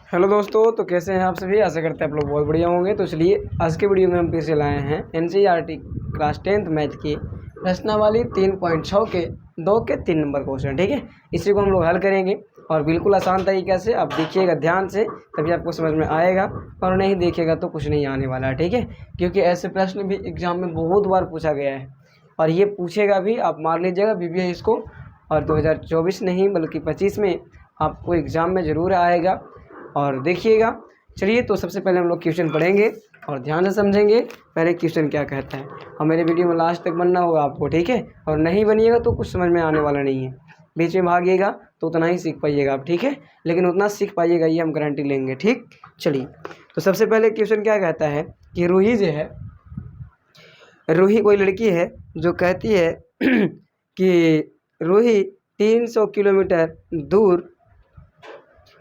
Hello दोस्तों, तो कैसे हैं आप सभी। आशा करते हैं आप लोग बहुत बढ़िया होंगे। तो चलिए आज के वीडियो में हम फिर से लाए हैं एनसीईआरटी क्लास 10th मैथ की प्रश्नावली 3.6 के 2 के 3 नंबर क्वेश्चन। ठीक है, इसी को हम लोग हल करेंगे और बिल्कुल आसान तरीके से। आप देखिएगा ध्यान से, तभी आपको समझ में आएगा, और नहीं देखिएगा तो कुछ नहीं आने वाला है। ठीक है, क्योंकि ऐसे प्रश्न भी एग्जाम में बहुत बार पूछा गया है और ये पूछेगा भी। आप मार लीजिएगा बीबीए इसको, और 2024 नहीं बल्कि 25 में आपको एग्ज़ाम में ज़रूर आएगा और देखिएगा। चलिए, तो सबसे पहले हम लोग क्वेश्चन पढ़ेंगे और ध्यान से समझेंगे पहले क्वेश्चन क्या कहता है। और मेरे वीडियो में लास्ट तक बनना होगा आपको, ठीक है। और नहीं बनिएगा तो कुछ समझ में आने वाला नहीं है। बीच में भागिएगा तो उतना ही सीख पाइएगा आप, ठीक है। लेकिन उतना सीख पाइएगा ये हम गारंटी लेंगे, ठीक। चलिए, तो सबसे पहले क्वेश्चन क्या कहता है कि रूही जो है, रूही कोई लड़की है जो कहती है कि रूही 300 किलोमीटर दूर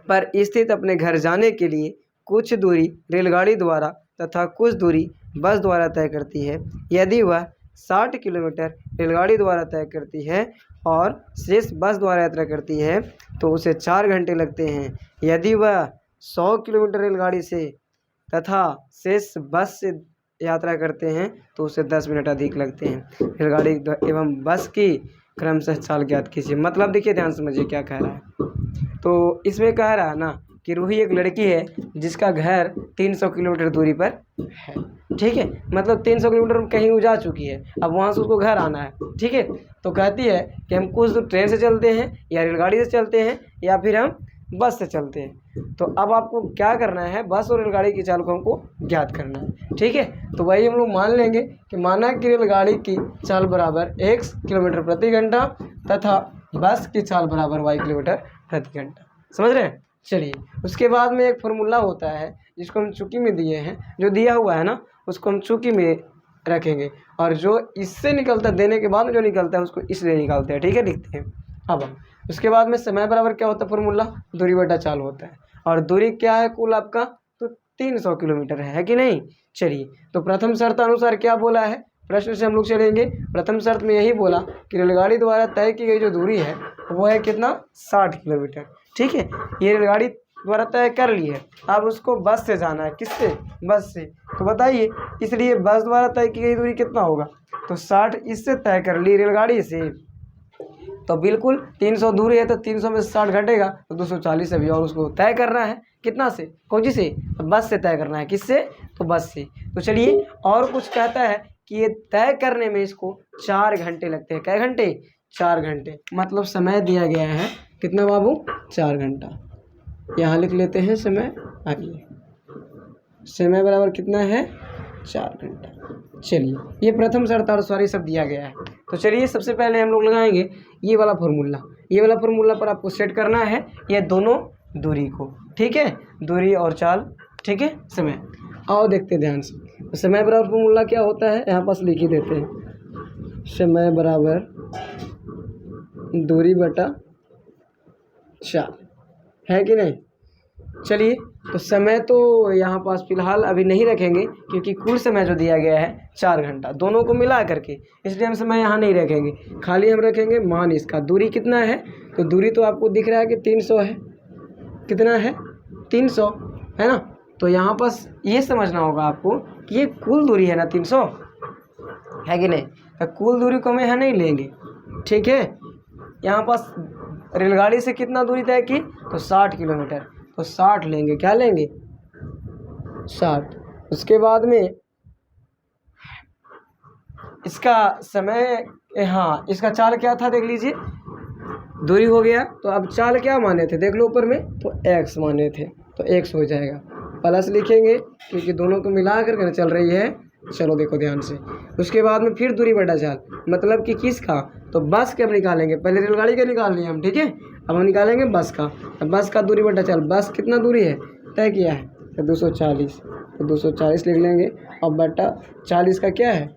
पर स्थित अपने घर जाने के लिए कुछ दूरी रेलगाड़ी द्वारा तथा कुछ दूरी बस द्वारा तय करती है। यदि वह 60 किलोमीटर रेलगाड़ी द्वारा तय करती है और शेष बस द्वारा यात्रा करती है तो उसे 4 घंटे लगते हैं। यदि वह 100 किलोमीटर रेलगाड़ी से तथा शेष बस से यात्रा करते हैं तो उसे 10 मिनट अधिक लगते हैं। रेलगाड़ी एवं बस की क्रमशः चाल ज्ञात कीजिए। मतलब देखिए, ध्यान समझिए क्या कह रहा है। तो इसमें कह रहा है ना कि रूही एक लड़की है जिसका घर 300 किलोमीटर दूरी पर है, ठीक है। मतलब 300 किलोमीटर कहीं वो जा चुकी है, अब वहाँ से उसको घर आना है, ठीक है। तो कहती है कि हम कुछ दूर ट्रेन से चलते हैं या रेलगाड़ी से चलते हैं या फिर हम बस से चलते हैं। तो अब आपको क्या करना है, बस और रेलगाड़ी की चाल को हमको ज्ञात करना है, ठीक है। तो वही हम लोग मान लेंगे कि माना कि रेलगाड़ी की चाल बराबर x किलोमीटर प्रति घंटा तथा बस की चाल बराबर y किलोमीटर प्रति घंटा। समझ रहे हैं। चलिए, उसके बाद में एक फार्मूला होता है जिसको हम चुकी में दिए हैं, जो दिया हुआ है ना उसको हम चुकी में रखेंगे, और जो इससे निकलता है देने के बाद में जो निकलता है उसको इसलिए निकालते हैं, ठीक है, लिखते हैं। अब उसके बाद में समय बराबर क्या होता है, फार्मूला दूरी बटा चाल होता है। और दूरी क्या है कुल आपका, तो 300 किलोमीटर है कि नहीं। चलिए, तो प्रथम शर्त अनुसार क्या बोला है, प्रश्न से हम लोग चलेंगे। प्रथम शर्त में यही बोला कि रेलगाड़ी द्वारा तय की गई जो दूरी है वो है कितना, 60 किलोमीटर, ठीक है। ये रेलगाड़ी द्वारा तय कर ली है, अब उसको बस से जाना है। किससे, बस से। तो बताइए, इसलिए बस द्वारा तय की गई दूरी कितना होगा, तो 60 इससे तय कर ली रेलगाड़ी से, तो बिल्कुल 300 दूरी है तो 300 में 60 घटेगा तो 240 अभी, और उसको तय करना है कितना से, कौन सी से, तो बस से तय करना है। किससे, तो बस से। तो चलिए, और कुछ कहता है कि ये तय करने में इसको 4 घंटे लगते हैं। कै घंटे, 4 घंटे। मतलब समय दिया गया है कितना बाबू, 4 घंटा। यहाँ लिख लेते हैं समय। आइए, समय बराबर कितना है, 4 घंटा। चलिए, ये प्रथम शर्त और सॉरी सब दिया गया है। तो चलिए, सबसे पहले हम लोग लगाएंगे ये वाला फार्मूला। ये वाला फार्मूला पर आपको सेट करना है ये दोनों दूरी को, ठीक है, दूरी और चाल, ठीक है, समय। आओ देखते ध्यान से। तो समय बराबर फार्मूला क्या होता है, यहाँ पास लिख ही देते हैं। समय बराबर दूरी बटा चाल, है कि नहीं। चलिए, तो समय तो यहाँ पास फिलहाल अभी नहीं रखेंगे क्योंकि कुल समय जो दिया गया है 4 घंटा दोनों को मिला करके, इसलिए हम समय यहाँ नहीं रखेंगे। खाली हम रखेंगे मान इसका। दूरी कितना है, तो दूरी तो आपको दिख रहा है कि 300 है। कितना है, 300 है ना। तो यहाँ पास ये समझना होगा आपको कि ये कुल दूरी है ना 300, है कि नहीं। तो कुल दूरी को हम यहाँ नहीं लेंगे, ठीक है। यहाँ पास रेलगाड़ी से कितना दूरी तय की, तो 60 किलोमीटर, तो 60 लेंगे। क्या लेंगे, 60। उसके बाद में इसका समय, हाँ इसका चाल क्या था देख लीजिए, दूरी हो गया। तो अब चाल क्या माने थे देख लो ऊपर में, तो x माने थे, तो x हो जाएगा। प्लस लिखेंगे क्योंकि दोनों को मिला करके चल रही है। चलो देखो ध्यान से। उसके बाद में फिर दूरी बटा चाल, मतलब कि किसका, तो बस के अब निकालेंगे। पहले रेलगाड़ी का निकाल लिए हम, ठीक है। अब हम निकालेंगे बस का। अब बस का दूरी बटा चाल, बस कितना दूरी है तय किया है, तो 240, तो 240 लिख लेंगे। और बटा 40 का क्या है,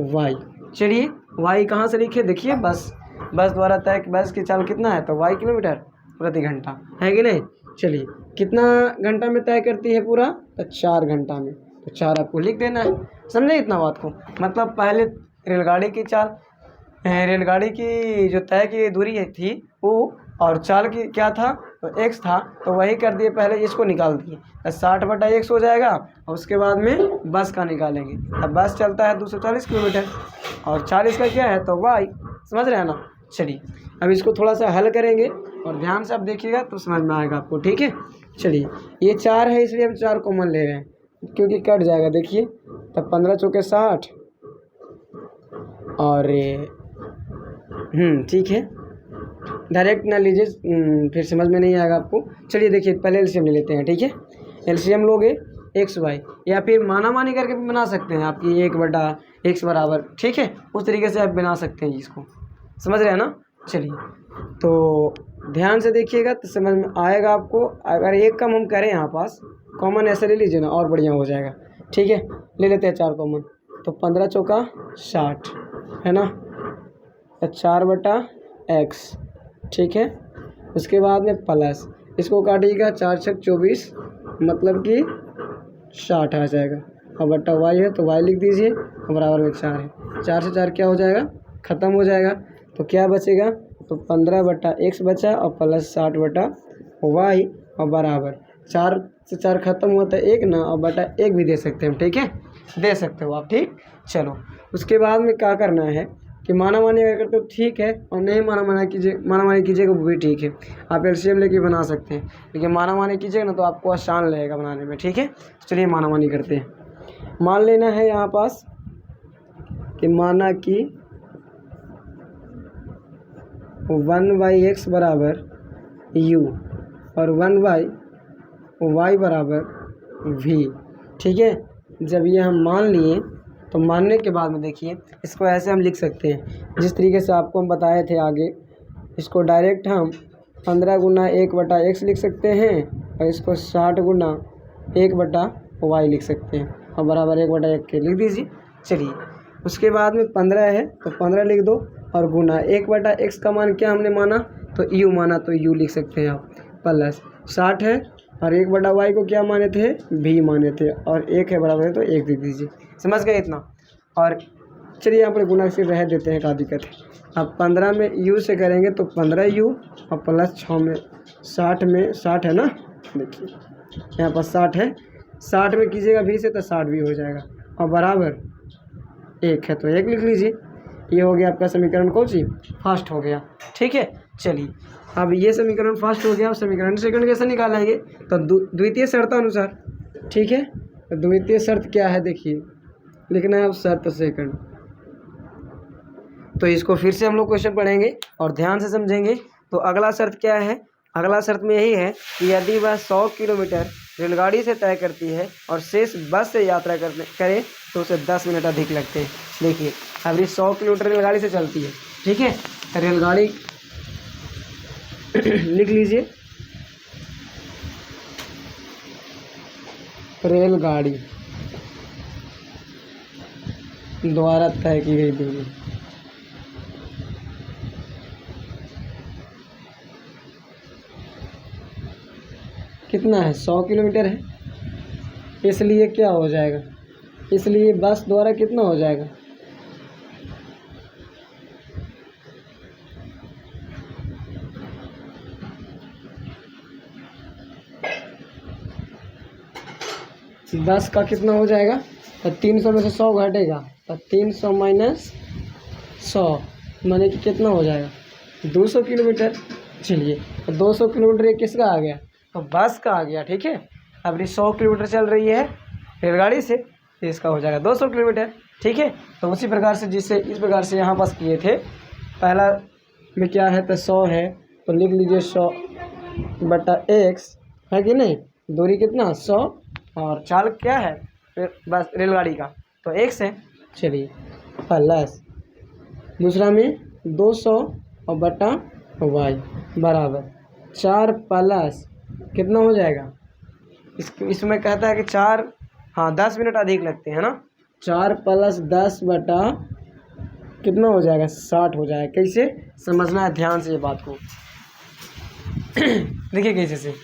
y। चलिए, y कहाँ से लिखे, देखिए बस द्वारा तय, बस की चाल कितना है, तो y किलोमीटर प्रति घंटा, है कि नहीं। चलिए, कितना घंटा में तय करती है पूरा, तो 4 घंटा में, तो 4 आपको लिख देना है। समझे इतना बात को। मतलब पहले रेलगाड़ी की चाल, रेलगाड़ी की जो तय की दूरी थी वो और चाल की क्या था, तो x था, तो वही कर दिए, पहले इसको निकाल दिए, तो 60/x हो जाएगा। और उसके बाद में बस का निकालेंगे। अब बस चलता है 240 किलोमीटर और 40 का क्या है, तो y। समझ रहे हैं ना। चलिए अब इसको थोड़ा सा हल करेंगे और ध्यान से आप देखिएगा तो समझ में आएगा आपको, ठीक है। चलिए ये 4 है, इसलिए हम 4 कॉमन ले रहे हैं क्योंकि कट जाएगा। देखिए तब 15 चौके 60 और ठीक है, डायरेक्ट ना लीजिए, फिर समझ में नहीं आएगा आपको। चलिए देखिए पहले एलसीएम ले लेते हैं, ठीक है। एलसीएम लोगे XY, या फिर माना मानी करके भी बना सकते हैं, आपकी 1/x बराबर, ठीक है। उस तरीके से आप बना सकते हैं इसको, समझ रहे हैं ना। चलिए तो ध्यान से देखिएगा तो समझ में आएगा आपको। अगर एक कम हम करें यहाँ पास कॉमन ऐसे ले लीजिए ना, और बढ़िया हो जाएगा, ठीक है। ले लेते हैं 4 कॉमन, तो 15 चौका 60 है ना, 4/x, ठीक है। उसके बाद में प्लस, इसको काटिएगा 4 छक 24, मतलब कि 60 आ जाएगा। और बट्टा y है तो y लिख दीजिए, और बराबर में 4 है। 4 से 4 क्या हो जाएगा, ख़त्म हो जाएगा। तो क्या बचेगा, तो 15/x बचा और प्लस 60/y और बराबर 4 से 4 ख़त्म हुआ था 1 ना, और बटा 1 भी दे सकते हैं हम, ठीक है, दे सकते हो आप, ठीक। चलो उसके बाद में क्या करना है कि माना मानी अगर करते हो ठीक है, और नहीं माना मानी कीजिएगा वो भी ठीक है। आप एलसीएम लेके बना सकते हैं, लेकिन माना मानी कीजिएगा ना तो आपको आसान लगेगा बनाने में, ठीक है। चलिए माना मानी करते हैं। मान लेना है यहाँ पास कि माना कि 1/x बराबर u और 1/y बराबर v, ठीक है। जब ये हम मान लिए तो मानने के बाद में देखिए इसको ऐसे हम लिख सकते हैं जिस तरीके से आपको हम बताए थे आगे। इसको डायरेक्ट हम 15 गुना 1/x लिख सकते हैं, और इसको 60 गुना 1/y लिख सकते हैं, और बराबर 1/1 के लिख दीजिए। चलिए उसके बाद में 15 है तो 15 लिख दो, और गुना 1/x का मान क्या हमने माना, तो u माना, तो u लिख सकते हैं आप। प्लस 60 है और 1/y को क्या माने थे, v माने थे, और 1 है बराबर है तो 1 लिख दीजिए। समझ गए इतना। और चलिए यहाँ पर गुना से रह देते हैं, क्या दिक्कत है। अब 15 में u से करेंगे तो 15u, और प्लस 6 में 60 है ना, देखिए यहाँ पर 60 है, 60 में कीजिएगा v से तो 60 भी हो जाएगा, और बराबर 1 है तो 1 लिख लीजिए। ये हो गया आपका समीकरण, कौन सी, फर्स्ट हो गया, ठीक है। चलिए अब ये समीकरण फर्स्ट हो गया। अब समीकरण सेकंड कैसे निकालेंगे, तो द्वितीय शर्त अनुसार, ठीक है। तो द्वितीय शर्त क्या है, देखिए लिखना है अब शर्त सेकंड। तो इसको फिर से हम लोग क्वेश्चन पढ़ेंगे और ध्यान से समझेंगे। तो अगला शर्त क्या है, अगला शर्त में यही है कि यदि वह 100 किलोमीटर रेलगाड़ी से तय करती है और शेष बस से यात्रा करे तो उसे 10 मिनट अधिक लगते हैं। देखिए अब ये 100 किलोमीटर रेलगाड़ी से चलती है, ठीक है। रेलगाड़ी लिख लीजिए, रेलगाड़ी द्वारा तय की गई दूरी कितना है, 100 किलोमीटर है। इसलिए क्या हो जाएगा, इसलिए बस द्वारा कितना हो जाएगा, बस का कितना हो जाएगा, तो 300 में से 100 घटेगा, तो 300 माइनस 100 माने कि कितना हो जाएगा, 200 किलोमीटर। चलिए तो 200 किलोमीटर ये किसका आ गया, तो बस का आ गया, ठीक है। अब ये 100 किलोमीटर चल रही है रेलगाड़ी से, तो इसका हो जाएगा 200 किलोमीटर, ठीक है। तो उसी प्रकार से जिससे इस प्रकार से यहाँ पास किए थे, पहला में क्या है तो 100 है, तो लिख लीजिए 100/x है कि नहीं, दूरी कितना 100, और चाल क्या है बस रेलगाड़ी का तो x है। चलिए प्लस दूसरा में 200 और बटा y बराबर 4 प्लस कितना हो जाएगा, इसमें कहता है कि 4, हाँ 10 मिनट अधिक लगते हैं ना, 4 प्लस 10 बटा कितना हो जाएगा, 60 हो जाएगा। कैसे समझना है ध्यान से ये बात को। देखिए कैसे से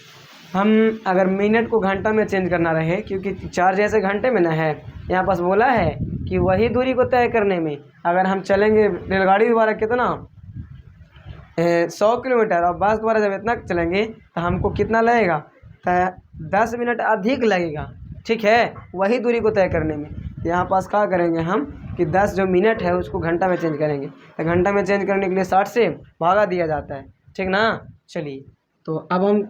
हम अगर मिनट को घंटा में चेंज करना रहे, क्योंकि 4 जैसे घंटे में ना है, यहाँ पास बोला है कि वही दूरी को तय करने में अगर हम चलेंगे रेलगाड़ी द्वारा कितना 100 किलोमीटर और बस द्वारा जब इतना चलेंगे तो हमको कितना लगेगा, तो 10 मिनट अधिक लगेगा, ठीक है, वही दूरी को तय करने में। तो यहाँ पास क्या करेंगे हम कि 10 जो मिनट है उसको घंटा में चेंज करेंगे, तो घंटा में चेंज करने के लिए 60 से भागा दिया जाता है, ठीक ना। चलिए तो अब हम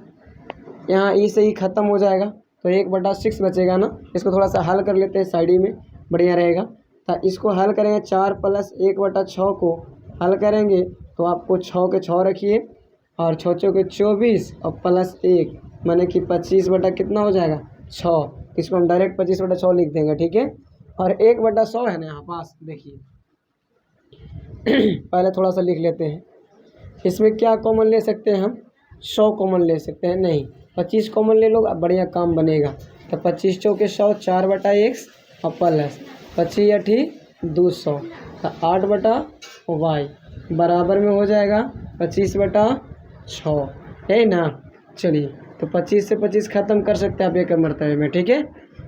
यहाँ ई से ही ख़त्म हो जाएगा, तो 1/6 बचेगा ना। इसको थोड़ा सा हल कर लेते हैं, साइड में बढ़िया रहेगा। तो इसको हल करेंगे, 4 + 1/6 को हल करेंगे तो आपको 6 के 6 रखिए और 6 के 24 और +1 माने कि 25 बटा कितना हो जाएगा 6। इसको हम डायरेक्ट 25/6 लिख देंगे, ठीक है। और 1/100 है ना यहाँ पास, देखिए पहले थोड़ा सा लिख लेते हैं। इसमें क्या कॉमन ले सकते हैं हम, 100 कॉमन ले सकते हैं, नहीं 25 कॉमन ले लो, अब बढ़िया काम बनेगा। तो 25 चौके 100, 4/x और प्लस 25 × 200, तो 8/y बराबर में हो जाएगा 25/6, है ना। चलिए तो 25 से 25 ख़त्म कर सकते हैं आप एक मरतबे में, ठीक है।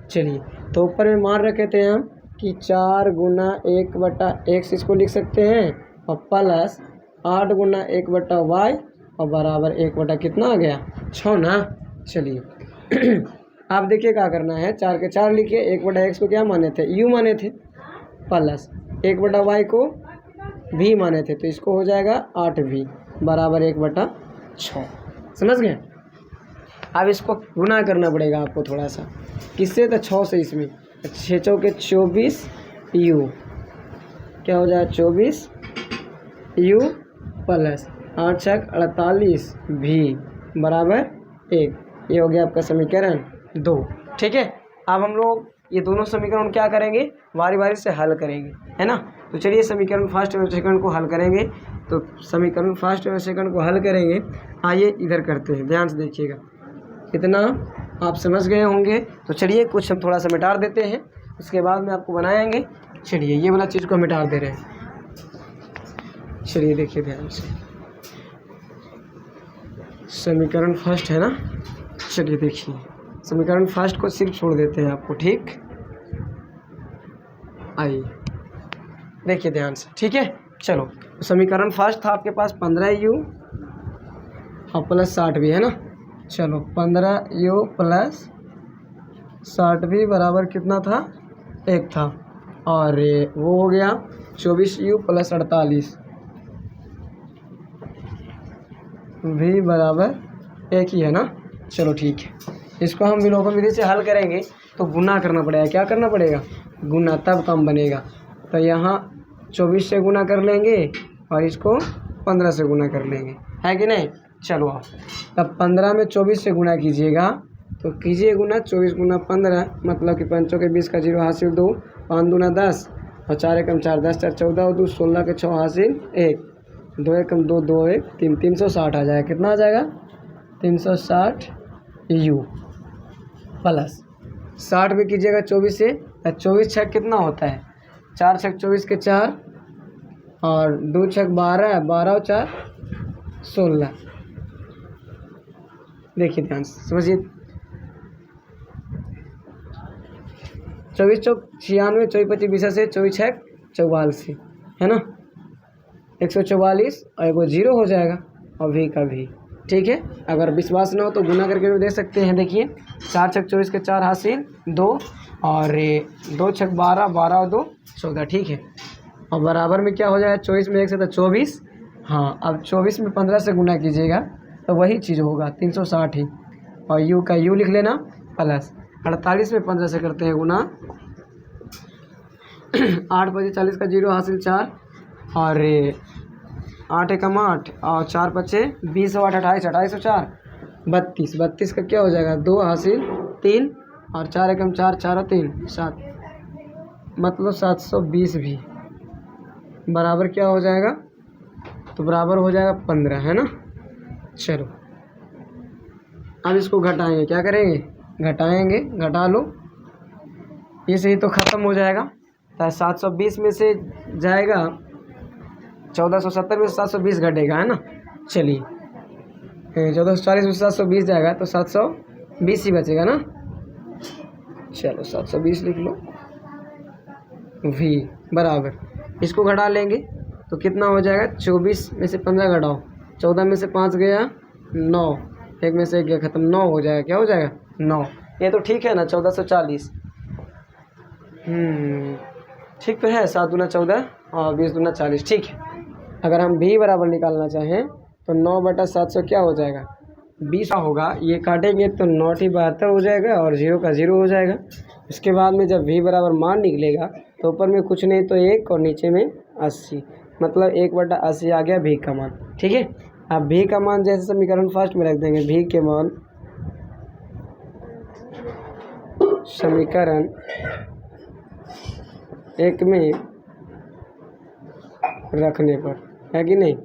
चलिए तो ऊपर में मान रखे थे हम कि 4 × 1/x इसको लिख सकते हैं और प्लस 8 × 1/y और बराबर 1 कितना आ गया 6 ना। चलिए आप देखिए क्या करना है, 4 के 4 लिखिए, 1/x को क्या माने थे u माने थे, प्लस 1/y को v माने थे, तो इसको हो जाएगा 8v बराबर 1/6, समझ गए। अब इसको गुना करना पड़ेगा आपको थोड़ा सा, किससे, तो 6 से। इसमें 6 चौके 24 u क्या हो जाएगा 24 u प्लस 8 छक 48 v बराबर 1। ये हो गया आपका समीकरण 2, ठीक है। अब हम लोग ये दोनों समीकरण क्या करेंगे, बारी बारी से हल करेंगे, है ना। तो चलिए समीकरण फर्स्ट और सेकंड को हल करेंगे। तो समीकरण फर्स्ट और सेकंड को हल करेंगे, आइए इधर करते हैं, ध्यान से देखिएगा। इतना आप समझ गए होंगे, तो चलिए कुछ हम थोड़ा सा मिटा देते हैं, उसके बाद में आपको बनाएंगे। चलिए ये वाला चीज़ को मिटा दे रहे हैं, चलिए देखिए ध्यान से। समीकरण फर्स्ट है ना, चलिए देखिए समीकरण फर्स्ट को सिर्फ छोड़ देते हैं आपको, ठीक। आइए देखिए ध्यान से, ठीक है। चलो समीकरण फर्स्ट था आपके पास 15u और प्लस 60 भी है ना। चलो 15u प्लस 60v बराबर कितना था 1 था, और वो हो गया 24u प्लस 48 v बराबर 1 ही है ना। चलो ठीक है, इसको हम विलोपन विधि से हल करेंगे तो गुना करना पड़ेगा, क्या करना पड़ेगा गुना, तब कम बनेगा। तो यहाँ 24 से गुना कर लेंगे और इसको 15 से गुना कर लेंगे, है कि नहीं। चलो आप तब 15 में 24 से गुना कीजिएगा, तो कीजिए गुना 24 × 15 मतलब कि 5 के 20 का 0 हासिल 2, 5 दूना 10 और 4 एकम 4, 10 4 14 और 2 16 के 6 हासिल 1, 2 एकम 2 2 1 3, 360 आ जाएगा। कितना आ जाएगा 360 u प्लस 60 भी कीजिएगा 24 से, 24 छक कितना होता है 4 छक 24 के 4 और 2 छक 12, 12 और 4 16। देखिए ध्यान से समझिए, 24 चौक 96, 24 25 20 से 24 छक 44 है ना, 144 और एगो 0 हो जाएगा और v का v, ठीक है। अगर विश्वास ना हो तो गुना करके भी दे सकते हैं। देखिए 4 छक 24 के 4 हासिल 2 और 2 छक 12, 12 और 2 14, ठीक है। और बराबर में क्या हो जाएगा 24 में 1 से तो 24, हाँ अब 24 में 15 से गुना कीजिएगा तो वही चीज़ होगा 360 ही, और u का u लिख लेना प्लस 48 में 15 से करते हैं गुना 8 × 40 का 0 हासिल 4 और 8 एकम 8 और 4 × 20 और 8 28, 28 और 4 32, 32 का क्या हो जाएगा 2 हासिल 3 और 4 एकम 4, 4 और 3 7, मतलब 720 भी बराबर क्या हो जाएगा, तो बराबर हो जाएगा 15, है ना। चलो अब इसको घटाएंगे, क्या करेंगे घटाएंगे, घटा लो, इसे ही तो ख़त्म हो जाएगा। तो 720 में से जाएगा 1470 में से 720 घटेगा, है ना। चलिए 1440 में से 720 जाएगा तो 720 ही बचेगा ना। चलो 720 लिख लो, v बराबर, इसको घटा लेंगे तो कितना हो जाएगा 24 में से 15 घटाओ 14 में से 5 गया 9, एक में से 1 गया ख़त्म, 9 हो जाएगा। क्या हो जाएगा 9। ये तो ठीक है ना 1440। ठीक तो है। 7 दूना 14 और 20 दूना 40। ठीक है। अगर हम भी बराबर निकालना चाहें तो 9/700 क्या हो जाएगा 20 होगा। ये काटेंगे तो 9×72 हो जाएगा और 0 का 0 हो जाएगा। इसके बाद में जब भी बराबर मान निकलेगा तो ऊपर में कुछ नहीं तो 1 और नीचे में 80, मतलब 1/80 आ गया भी का मान। ठीक है। अब भी का मान जैसे समीकरण फर्स्ट में रख देंगे, भी के मान समीकरण 1 में रखने पर, है कि नहीं।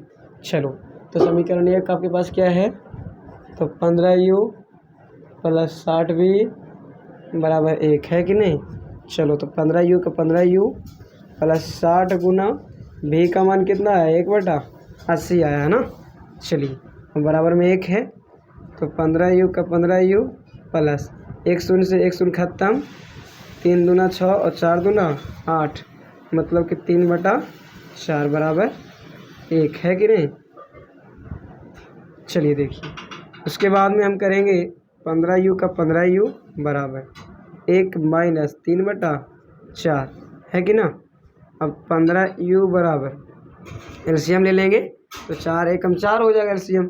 चलो तो समीकरण 1 आपके पास क्या है, तो 15u + 60v बराबर 1 है कि नहीं। चलो तो 15u का 15u + 60 गुना भी का मान कितना है 1/80 आया है ना। चलिए बराबर में 1 है तो 15u का 15u प्लस 1 शून्य से 1 शून्य खत्म, 3 दूना 6 और 4 दूना 8, मतलब कि 3/4 बराबर 1 है कि नहीं। चलिए देखिए उसके बाद में हम करेंगे 15u का 15u बराबर 1 माइनस 3/4 है कि ना। अब 15u बराबर एलसीएम ले लेंगे तो 4 एकम 4 हो जाएगा एलसीएम।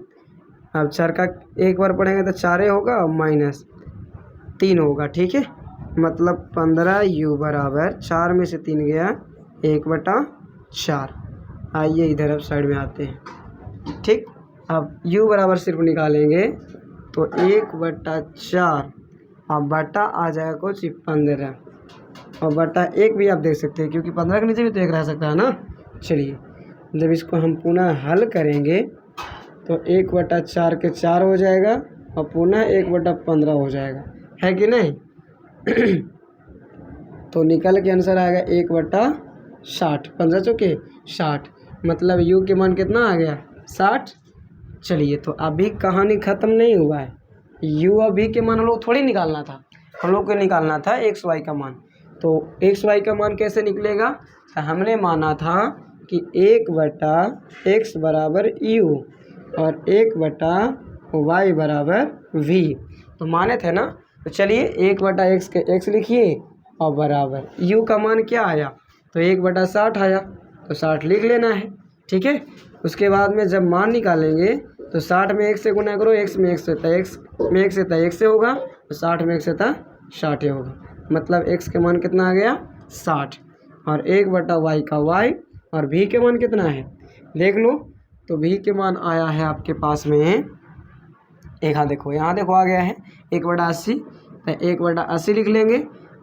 अब 4 का एक बार पढ़ेंगे तो 4 होगा और माइनस 3 होगा। ठीक है, मतलब 15u बराबर 4 में से 3 गया 1/4। आइए इधर अब साइड में आते हैं। ठीक, अब u बराबर सिर्फ निकालेंगे तो 1/4 अब बटा आ जाएगा कुछ 15 और बटा 1 भी आप देख सकते हैं क्योंकि 15 के नीचे भी तो 1 रह सकता है ना। चलिए जब इसको हम पुनः हल करेंगे तो 1/4 के 4 हो जाएगा और पुनः 1/15 हो जाएगा, है कि नहीं। तो निकल के आंसर आएगा 1/60, 15 चौके 60, मतलब u के मान कितना आ गया 60। चलिए तो अभी कहानी ख़त्म नहीं हुआ है। u और v के मान हम लोग थोड़ी निकालना था, हम लोग को निकालना था x y का मान। तो x y का मान कैसे निकलेगा, तो हमने माना था कि 1/x बराबर u और 1/y बराबर v, तो माने थे ना। तो चलिए 1/x के x लिखिए और बराबर u का मान क्या आया, तो 1/60 आया, तो 60 लिख लेना है। ठीक है, उसके बाद में जब मान निकालेंगे तो 60 में 1 से गुना करो, x में 1 से था x में 1 से था 1 से होगा, तो 60 में 1 से था 60 होगा, मतलब x के मान कितना आ गया 60 और 1/y का y और v के मान कितना है देख लो। तो v के मान आया है आपके पास में एक, हाँ देखो यहाँ देखो आ गया है 1/80, तो 1/80 लिख लेंगे।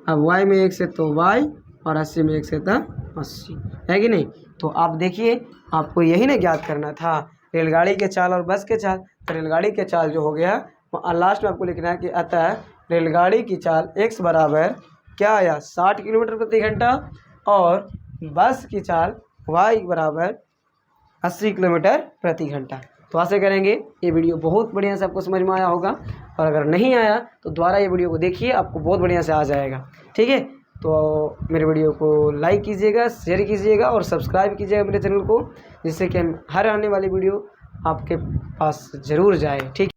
अब y में 1 से तो y और 80 में 1 से था 80, है कि नहीं। तो आप देखिए आपको यही ना ज्ञात करना था रेलगाड़ी के चाल और बस के चाल। तो रेलगाड़ी के चाल जो हो गया वो लास्ट में आपको लिखना है कि अतः रेलगाड़ी की चाल x बराबर क्या आया 60 किलोमीटर प्रति घंटा और बस की चाल y बराबर 80 किलोमीटर प्रति घंटा। तो आशा करेंगे ये वीडियो बहुत बढ़िया से आपको समझ में आया होगा, और अगर नहीं आया तो दोबारा ये वीडियो को देखिए, आपको बहुत बढ़िया से आ जाएगा। ठीक है, तो मेरे वीडियो को लाइक कीजिएगा, शेयर कीजिएगा और सब्सक्राइब कीजिएगा मेरे चैनल को, जिससे कि हम हर आने वाली वीडियो आपके पास ज़रूर जाए। ठीक।